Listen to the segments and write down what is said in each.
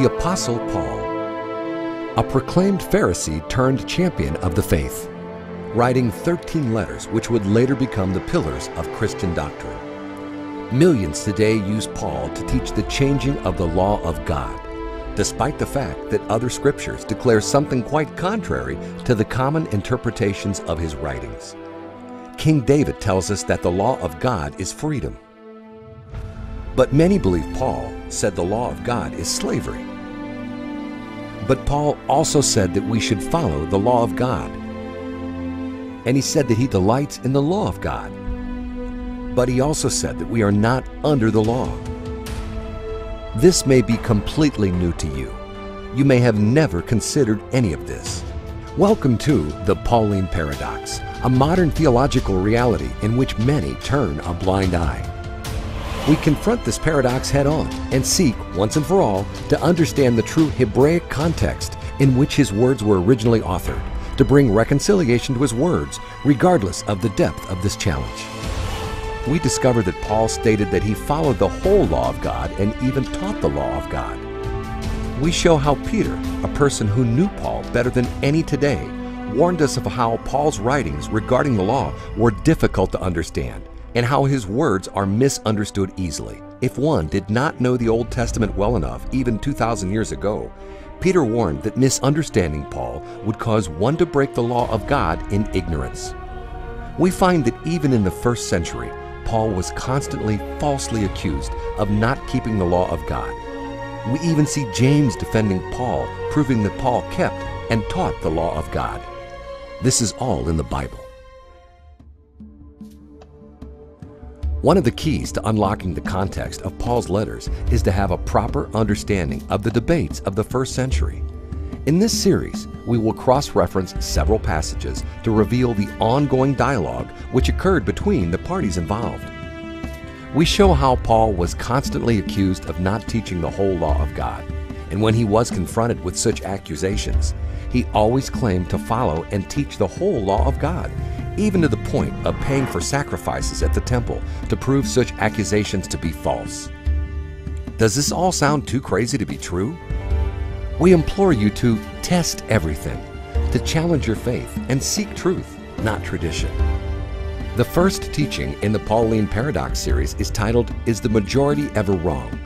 The Apostle Paul, a proclaimed Pharisee turned champion of the faith, writing 13 letters which would later become the pillars of Christian doctrine. Millions today use Paul to teach the changing of the law of God, despite the fact that other scriptures declare something quite contrary to the common interpretations of his writings. King David tells us that the law of God is freedom. But many believe Paul said the law of God is slavery. But Paul also said that we should follow the law of God. And he said that he delights in the law of God. But he also said that we are not under the law. This may be completely new to you. You may have never considered any of this. Welcome to the Pauline Paradox, a modern theological reality in which many turn a blind eye. We confront this paradox head-on and seek, once and for all, to understand the true Hebraic context in which his words were originally authored, to bring reconciliation to his words, regardless of the depth of this challenge. We discover that Paul stated that he followed the whole law of God and even taught the law of God. We show how Peter, a person who knew Paul better than any today, warned us of how Paul's writings regarding the law were difficult to understand, and how his words are misunderstood easily. If one did not know the Old Testament well enough, even 2,000 years ago, Peter warned that misunderstanding Paul would cause one to break the law of God in ignorance. We find that even in the first century, Paul was constantly falsely accused of not keeping the law of God. We even see James defending Paul, proving that Paul kept and taught the law of God. This is all in the Bible. One of the keys to unlocking the context of Paul's letters is to have a proper understanding of the debates of the first century. In this series, we will cross-reference several passages to reveal the ongoing dialogue which occurred between the parties involved. We show how Paul was constantly accused of not teaching the whole law of God, and when he was confronted with such accusations, he always claimed to follow and teach the whole law of God, even to the point of paying for sacrifices at the temple to prove such accusations to be false. Does this all sound too crazy to be true? We implore you to test everything, to challenge your faith and seek truth, not tradition. The first teaching in the Pauline Paradox series is titled, "Is the Majority Ever Wrong?"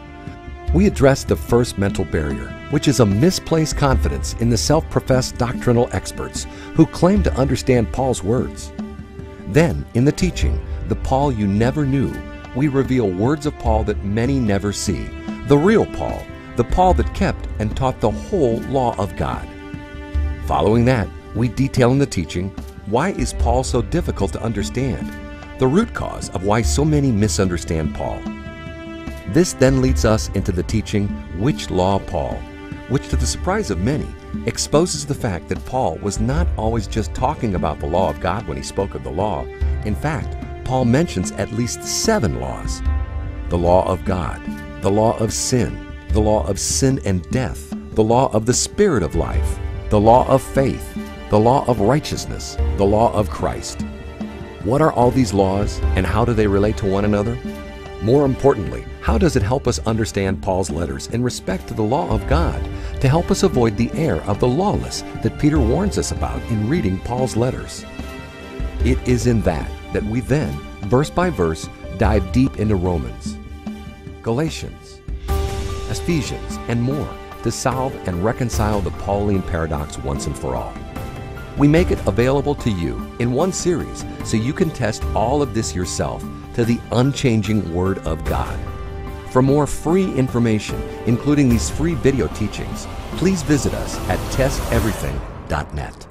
We address the first mental barrier, which is a misplaced confidence in the self-professed doctrinal experts who claim to understand Paul's words. Then, in the teaching, the Paul you never knew, we reveal words of Paul that many never see, the real Paul, the Paul that kept and taught the whole law of God. Following that, we detail in the teaching, why is Paul so difficult to understand? The root cause of why so many misunderstand Paul. This then leads us into the teaching, Which Law Paul?, which to the surprise of many, exposes the fact that Paul was not always just talking about the law of God when he spoke of the law. In fact, Paul mentions at least 7 laws. The law of God, the law of sin and death, the law of the Spirit of life, the law of faith, the law of righteousness, the law of Christ. What are all these laws and how do they relate to one another? More importantly, how does it help us understand Paul's letters in respect to the law of God to help us avoid the error of the lawless that Peter warns us about in reading Paul's letters? It is in that we then, verse by verse, dive deep into Romans, Galatians, Ephesians, and more to solve and reconcile the Pauline paradox once and for all. We make it available to you in one series so you can test all of this yourself to the unchanging Word of God. For more free information, including these free video teachings, please visit us at testeverything.net.